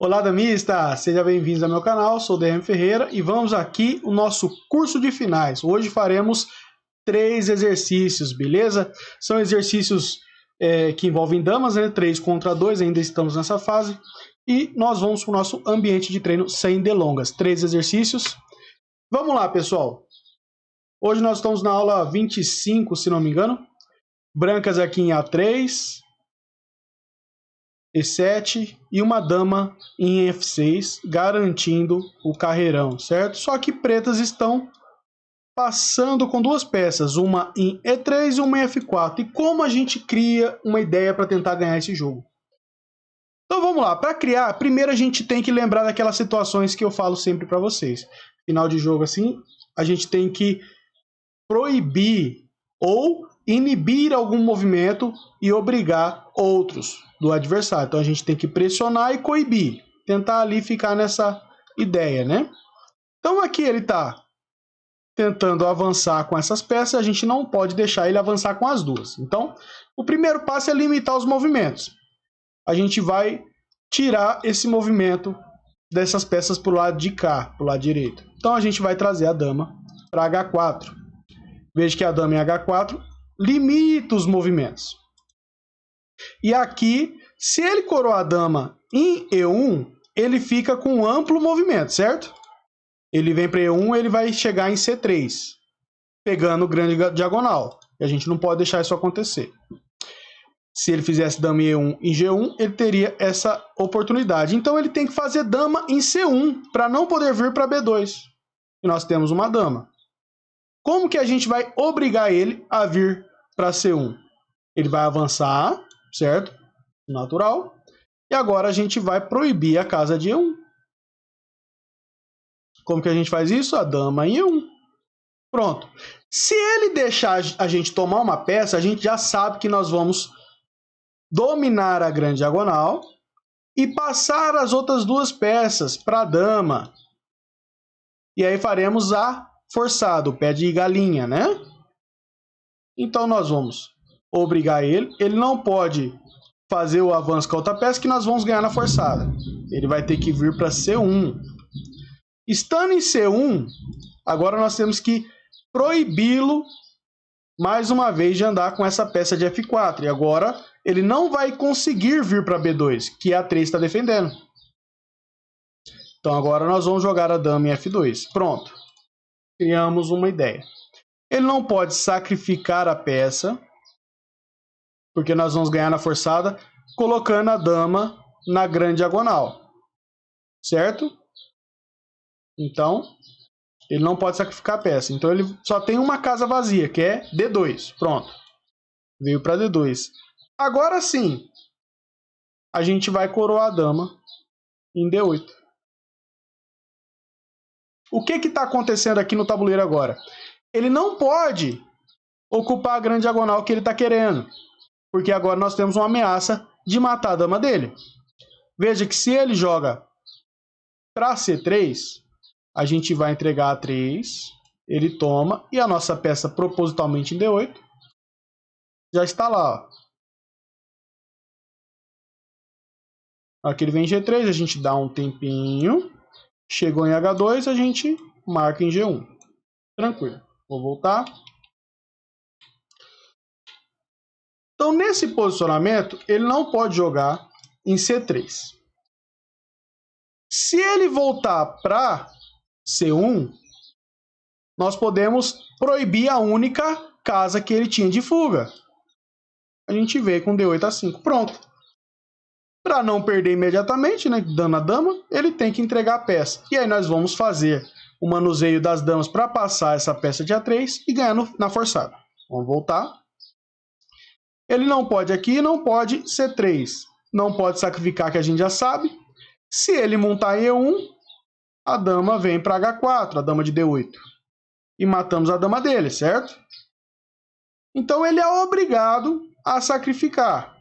Olá, damistas! Sejam bem-vindos ao meu canal, sou o DM Ferreira e vamos aqui o nosso curso de finais. Hoje faremos 3 exercícios, beleza? São exercícios que envolvem damas, né? 3 contra 2, ainda estamos nessa fase. E nós vamos para o nosso ambiente de treino sem delongas. 3 exercícios. Vamos lá, pessoal! Hoje nós estamos na aula 25, se não me engano. Brancas aqui em A3... E7 e uma dama em F6, garantindo o carreirão, certo? Só que pretas estão passando com 2 peças, uma em E3 e uma em F4. E como a gente cria uma ideia para tentar ganhar esse jogo? Então vamos lá, para criar, primeiro a gente tem que lembrar daquelas situações que eu falo sempre para vocês. Final de jogo assim, a gente tem que proibir ou inibir algum movimento e obrigar outros do adversário. Então a gente tem que pressionar e coibir, tentar ali ficar nessa ideia, né? Então aqui ele está tentando avançar com essas peças, a gente não pode deixar ele avançar com as duas. Então o primeiro passo é limitar os movimentos. A gente vai tirar esse movimento dessas peças para o lado de cá, para o lado direito. Então a gente vai trazer a dama para H4. Veja que a dama em H4 limita os movimentos. E aqui, se ele coroar a dama em E1, ele fica com um amplo movimento, certo? Ele vem para E1, ele vai chegar em C3, pegando o grande diagonal. E a gente não pode deixar isso acontecer. Se ele fizesse dama em E1 em G1, ele teria essa oportunidade. Então ele tem que fazer dama em C1, para não poder vir para B2. E nós temos uma dama. Como que a gente vai obrigar ele a vir para C1? Ele vai avançar, certo? Natural. E agora a gente vai proibir a casa de E1. Como que a gente faz isso? A dama em E1. Pronto. Se ele deixar a gente tomar uma peça, a gente já sabe que nós vamos dominar a grande diagonal e passar as outras 2 peças para a dama. E aí faremos a forçado, o pé de galinha, né? Então nós vamos obrigar ele. Ele não pode fazer o avanço com a outra peça que nós vamos ganhar na forçada. Ele vai ter que vir para C1. Estando em C1, agora nós temos que proibi-lo mais uma vez de andar com essa peça de F4. E agora ele não vai conseguir vir para B2, que a A3 está defendendo. Então agora nós vamos jogar a dama em F2. Pronto. Criamos uma ideia. Ele não pode sacrificar a peça, porque nós vamos ganhar na forçada, colocando a dama na grande diagonal. Certo? Então, ele não pode sacrificar a peça. Então, ele só tem uma casa vazia, que é D2. Pronto. Veio para D2. Agora sim, a gente vai coroar a dama em D8. O que está acontecendo aqui no tabuleiro agora? Ele não pode ocupar a grande diagonal que ele está querendo, porque agora nós temos uma ameaça de matar a dama dele. Veja que se ele joga para C3, a gente vai entregar A3, ele toma, e a nossa peça propositalmente em D8 já está lá. Ó. Aqui ele vem em G3, a gente dá um tempinho. Chegou em H2, a gente marca em G1. Tranquilo. Vou voltar. Então, nesse posicionamento, ele não pode jogar em C3. Se ele voltar para C1, nós podemos proibir a única casa que ele tinha de fuga. A gente vê com D8 a 5. Pronto. Para não perder imediatamente, né, dando a dama, ele tem que entregar a peça. E aí nós vamos fazer o manuseio das damas para passar essa peça de A3 e ganhar na forçada. Vamos voltar. Ele não pode aqui, não pode C3. Não pode sacrificar, que a gente já sabe. Se ele montar em E1, a dama vem para H4, a dama de D8. E matamos a dama dele, certo? Então ele é obrigado a sacrificar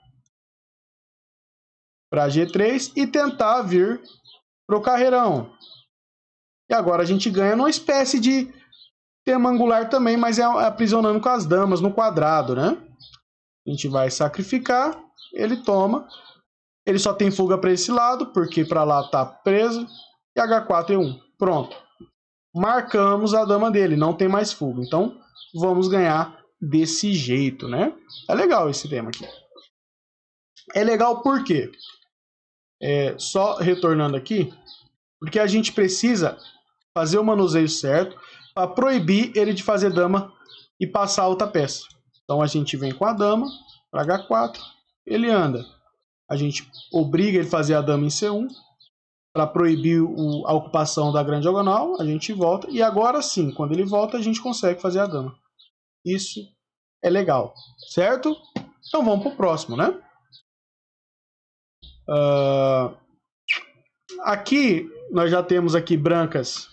para G3 e tentar vir para o carreirão. E agora a gente ganha numa espécie de tema angular também, mas é aprisionando com as damas no quadrado, né? A gente vai sacrificar, ele toma. Ele só tem fuga para esse lado, porque para lá está preso. E H4 e 1. Pronto. Marcamos a dama dele, não tem mais fuga. Então, vamos ganhar desse jeito, né? É legal esse tema aqui. É legal por quê? Só retornando aqui, porque a gente precisa fazer o manuseio certo para proibir ele de fazer dama e passar a outra peça. Então, a gente vem com a dama para H4, ele anda. A gente obriga ele a fazer a dama em C1 para proibir a ocupação da grande diagonal. A gente volta e agora sim, quando ele volta, a gente consegue fazer a dama. Isso é legal, certo? Então vamos para o próximo, né? Aqui nós já temos aqui brancas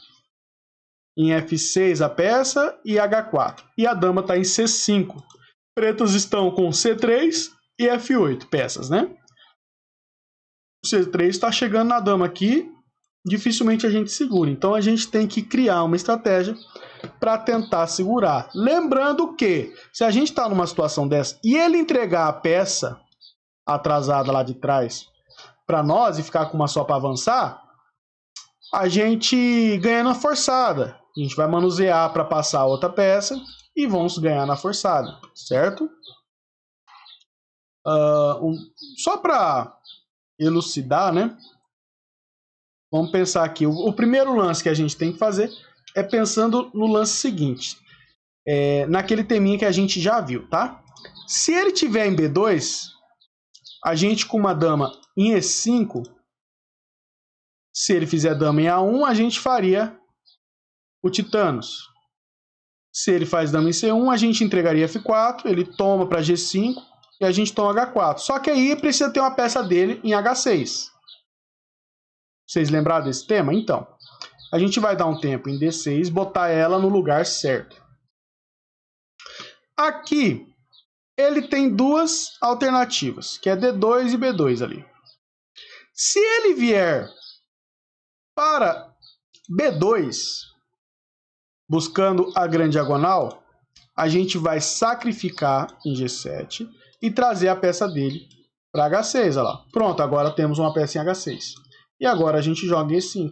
em F6 a peça e H4. E a dama está em C5. Pretas estão com C3 e F8 peças, né? O C3 está chegando na dama aqui, dificilmente a gente segura. Então a gente tem que criar uma estratégia para tentar segurar. Lembrando que se a gente está numa situação dessa e ele entregar a peça atrasada lá de trás para nós e ficar com uma só para avançar, a gente ganha na forçada. A gente vai manusear para passar a outra peça e vamos ganhar na forçada, certo? Só para elucidar, né? Vamos pensar aqui. O primeiro lance que a gente tem que fazer é pensando no lance seguinte. Naquele teminha que a gente já viu, tá? Se ele tiver em B2, a gente com uma dama em E5, se ele fizer dama em A1, a gente faria o Titanos. Se ele faz dama em C1, a gente entregaria F4, ele toma para G5 e a gente toma H4. Só que aí precisa ter uma peça dele em H6. Vocês lembraram desse tema? Então, a gente vai dar um tempo em D6, botar ela no lugar certo. Aqui, ele tem duas alternativas, que é D2 e B2 ali. Se ele vier para B2, buscando a grande diagonal, a gente vai sacrificar em G7 e trazer a peça dele para H6. Olha lá. Pronto, agora temos uma peça em H6. E agora a gente joga em E5.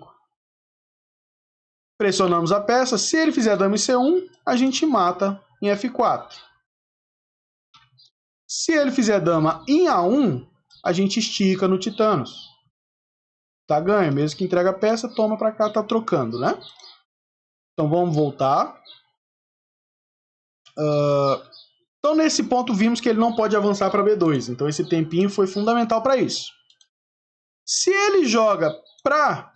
Pressionamos a peça. Se ele fizer dama em C1, a gente mata em F4. Se ele fizer dama em A1, a gente estica no Titanos. Tá ganho. Mesmo que entrega a peça, toma para cá, tá trocando, né? Então vamos voltar. Então nesse ponto vimos que ele não pode avançar para B2. Então esse tempinho foi fundamental para isso. Se ele joga para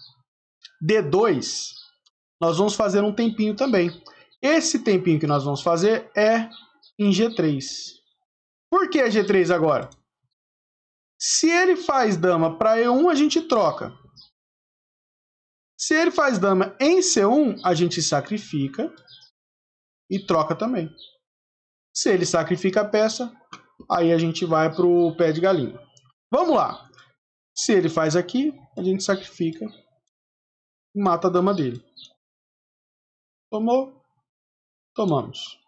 D2, nós vamos fazer um tempinho também. Esse tempinho que nós vamos fazer é em G3. Por que G3 agora? Se ele faz dama para E1, a gente troca. Se ele faz dama em C1, a gente sacrifica e troca também. Se ele sacrifica a peça, aí a gente vai para o pé de galinha. Vamos lá. Se ele faz aqui, a gente sacrifica e mata a dama dele. Tomou? Tomamos.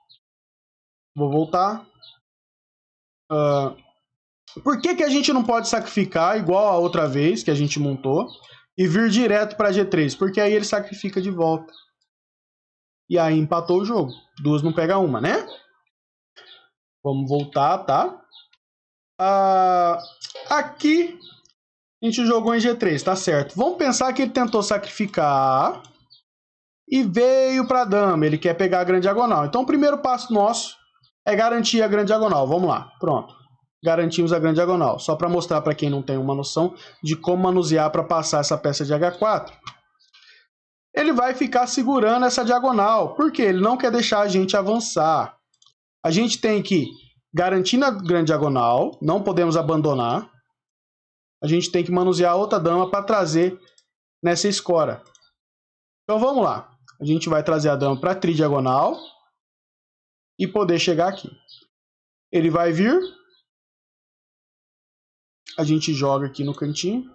Vou voltar. Por que a gente não pode sacrificar igual a outra vez que a gente montou e vir direto para G3? Porque aí ele sacrifica de volta. E aí empatou o jogo. Duas não pega uma, né? Vamos voltar, tá? Aqui a gente jogou em G3, tá certo. Vamos pensar que ele tentou sacrificar e veio para dama. Ele quer pegar a grande diagonal. Então o primeiro passo nosso é garantir a grande diagonal. Vamos lá, pronto. Garantimos a grande diagonal. Só para mostrar para quem não tem uma noção de como manusear para passar essa peça de H4. Ele vai ficar segurando essa diagonal, porque ele não quer deixar a gente avançar. A gente tem que garantir na grande diagonal, não podemos abandonar. A gente tem que manusear outra dama para trazer nessa escora. Então vamos lá. A gente vai trazer a dama para a tridiagonal e poder chegar aqui. Ele vai vir. A gente joga aqui no cantinho.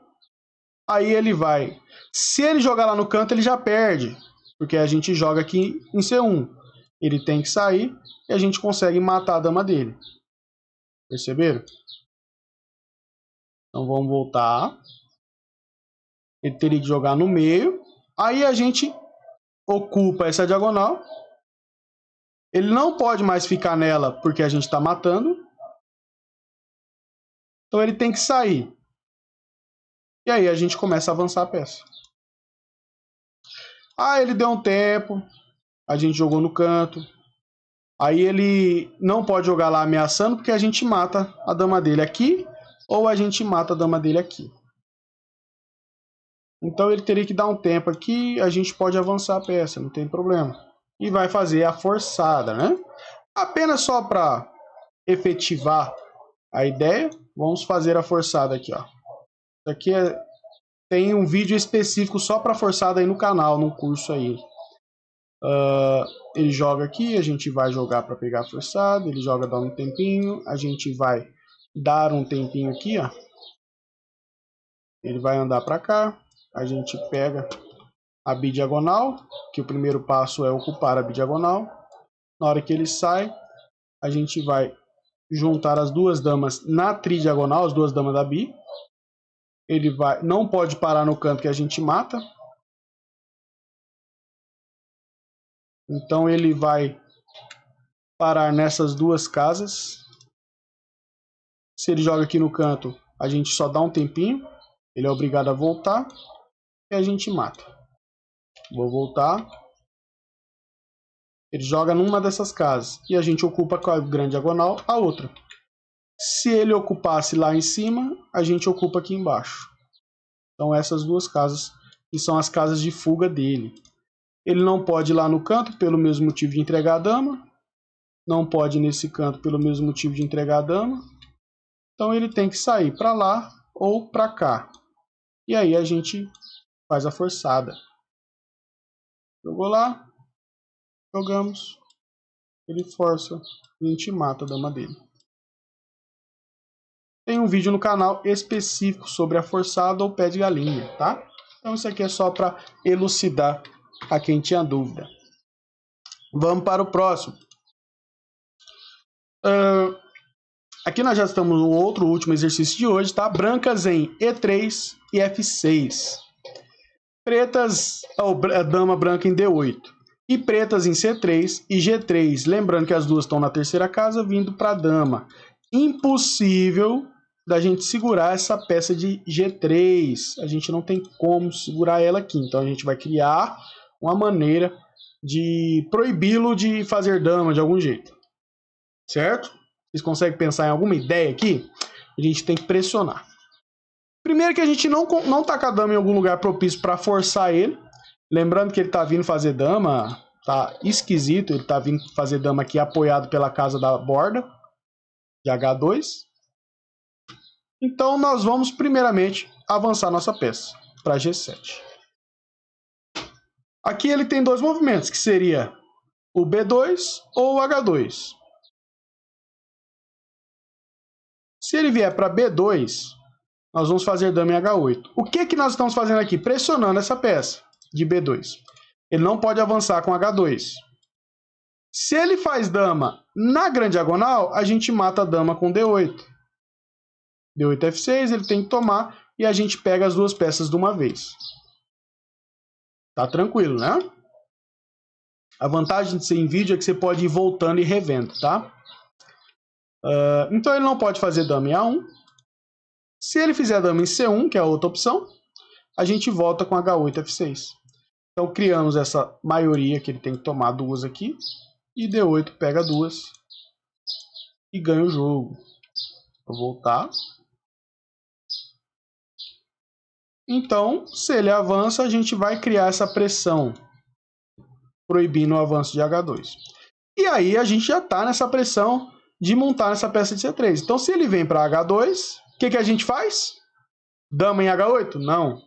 Aí ele vai. Se ele jogar lá no canto, ele já perde. Porque a gente joga aqui em C1. Ele tem que sair e a gente consegue matar a dama dele. Perceberam? Então vamos voltar. Ele teria que jogar no meio. Aí a gente ocupa essa diagonal. Ele não pode mais ficar nela porque a gente está matando. Então ele tem que sair. E aí a gente começa a avançar a peça. Ah, ele deu um tempo. A gente jogou no canto. Aí ele não pode jogar lá ameaçando porque a gente mata a dama dele aqui. Ou a gente mata a dama dele aqui. Então ele teria que dar um tempo aqui. A gente pode avançar a peça, não tem problema. E vai fazer a forçada, né? Apenas só para efetivar a ideia, vamos fazer a forçada aqui, ó. Isso aqui tem um vídeo específico só para forçada aí no canal, no curso aí. Ele joga aqui, a gente vai jogar para pegar a forçada, ele joga dá um tempinho, a gente vai dar um tempinho aqui, ó. Ele vai andar para cá, a gente pega a bidiagonal, que o primeiro passo é ocupar a bidiagonal. Na hora que ele sai, a gente vai juntar as duas damas na tridiagonal, as duas damas da bi. Ele não pode parar no canto que a gente mata. Então ele vai parar nessas duas casas. Se ele joga aqui no canto, a gente só dá um tempinho. Ele é obrigado a voltar e a gente mata. Vou voltar. Ele joga numa dessas casas e a gente ocupa com a grande diagonal a outra. Se ele ocupasse lá em cima, a gente ocupa aqui embaixo. Então essas duas casas que são as casas de fuga dele. Ele não pode ir lá no canto pelo mesmo motivo de entregar a dama. Não pode ir nesse canto pelo mesmo motivo de entregar a dama. Então ele tem que sair para lá ou para cá. E aí a gente faz a forçada. Jogou lá. Jogamos. Ele força. A gente mata a dama dele. Tem um vídeo no canal específico sobre a forçada ou pé de galinha, tá? Então isso aqui é só para elucidar a quem tinha dúvida. Vamos para o próximo. Aqui nós já estamos no outro último exercício de hoje, tá? Brancas em E3 e F6. Pretas, a dama branca em D8. E pretas em C3 e G3. Lembrando que as duas estão na terceira casa, vindo para a dama. Impossível da gente segurar essa peça de G3. A gente não tem como segurar ela aqui. Então a gente vai criar uma maneira de proibi-lo de fazer dama de algum jeito. Certo? Vocês conseguem pensar em alguma ideia aqui? A gente tem que pressionar. Primeiro que a gente não tá com a dama em algum lugar propício para forçar ele. Lembrando que ele tá vindo fazer dama. Tá esquisito. Ele tá vindo fazer dama aqui apoiado pela casa da borda. De H2. Então nós vamos primeiramente avançar nossa peça para G7. Aqui ele tem dois movimentos, que seria o B2 ou o H2. Se ele vier para B2, nós vamos fazer dama em H8. O que nós estamos fazendo aqui? Pressionando essa peça de B2. Ele não pode avançar com H2. Se ele faz dama na grande diagonal, a gente mata a dama com D8. D8 F6, ele tem que tomar e a gente pega as duas peças de uma vez. Tá tranquilo, né? A vantagem de ser em vídeo é que você pode ir voltando e revendo, tá? Então ele não pode fazer dama em A1. Se ele fizer dama em C1, que é a outra opção, a gente volta com H8 F6. Então criamos essa maioria que ele tem que tomar duas aqui. E D8 pega duas e ganha o jogo. Vou voltar. Então, se ele avança, a gente vai criar essa pressão, proibindo o avanço de H2. E aí a gente já está nessa pressão de montar essa peça de C3. Então, se ele vem para H2, o que a gente faz? Dama em H8? Não.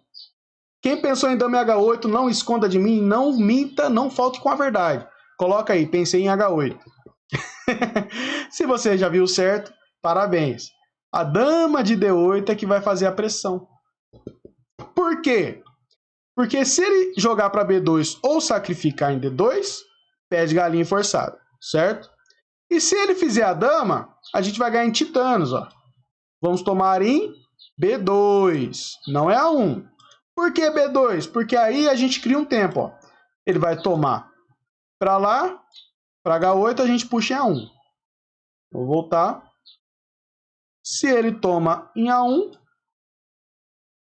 Quem pensou em dama em H8, não esconda de mim, não minta, não falte com a verdade. Coloca aí, pensei em H8. Se você já viu certo, parabéns. A dama de D8 é que vai fazer a pressão. Por quê? Porque se ele jogar para B2 ou sacrificar em D2, pede galinha forçada, certo? E se ele fizer a dama, a gente vai ganhar em titanos, ó. Vamos tomar em B2, não é A1. Por que B2? Porque aí a gente cria um tempo, ó. Ele vai tomar para lá, para H8 a gente puxa em A1. Vou voltar. Se ele toma em A1,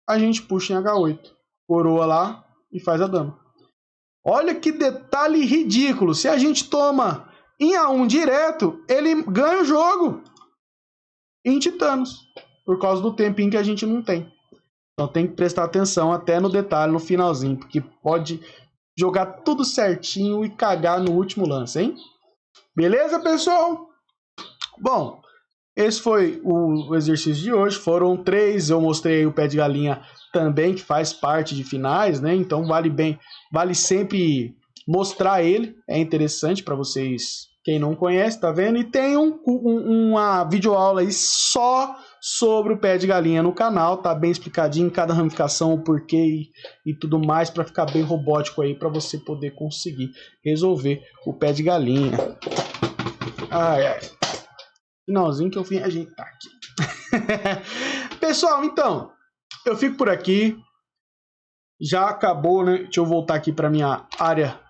a gente puxa em H8. Coroa lá e faz a dama. Olha que detalhe ridículo. Se a gente toma em A1 direto, ele ganha o jogo em titanos. Por causa do tempinho que a gente não tem. Então tem que prestar atenção até no detalhe, no finalzinho. Porque pode jogar tudo certinho e cagar no último lance, hein? Beleza, pessoal? Bom, esse foi o exercício de hoje. Foram 3. Eu mostrei o pé de galinha também, que faz parte de finais, né? Então vale sempre mostrar ele. É interessante para vocês, quem não conhece, tá vendo? E tem uma videoaula aí só sobre o pé de galinha no canal, tá bem explicadinho, cada ramificação, o porquê e tudo mais, para ficar bem robótico aí, para você poder conseguir resolver o pé de galinha. Ai, ai. Finalzinho que eu vim ajeitar aqui. Pessoal, então, eu fico por aqui. Já acabou, né? Deixa eu voltar aqui para minha área.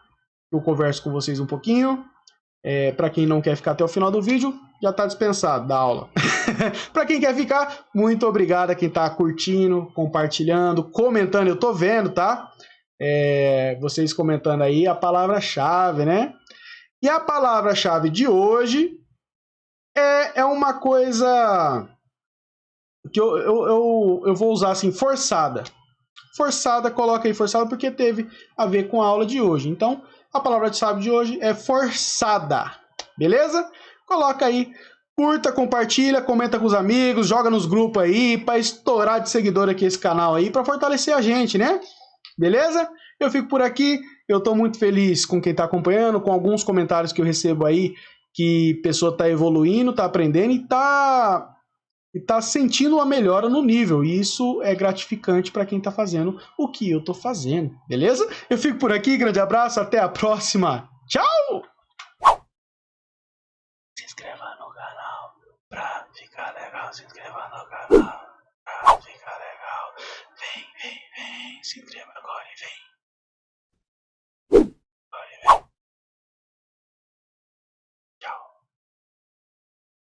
Eu converso com vocês um pouquinho. Para quem não quer ficar até o final do vídeo, já está dispensado da aula. Para quem quer ficar, muito obrigado a quem está curtindo, compartilhando, comentando. Eu tô vendo, tá? Vocês comentando aí a palavra-chave, né? E a palavra-chave de hoje é uma coisa que eu vou usar assim, forçada. Forçada, coloca aí forçada porque teve a ver com a aula de hoje. Então, a palavra-chave de hoje é forçada. Beleza? Coloca aí, curta, compartilha, comenta com os amigos, joga nos grupos aí para estourar de seguidor aqui esse canal aí, para fortalecer a gente, né? Beleza? Eu fico por aqui. Eu estou muito feliz com quem está acompanhando, com alguns comentários que eu recebo aí, que a pessoa está evoluindo, está aprendendo e está sentindo uma melhora no nível. E isso é gratificante para quem está fazendo o que eu estou fazendo, beleza? Eu fico por aqui, grande abraço, até a próxima. Tchau! Se inscreva no canal pra ficar legal, se inscreva no canal pra ficar legal. Vem, se inscreva.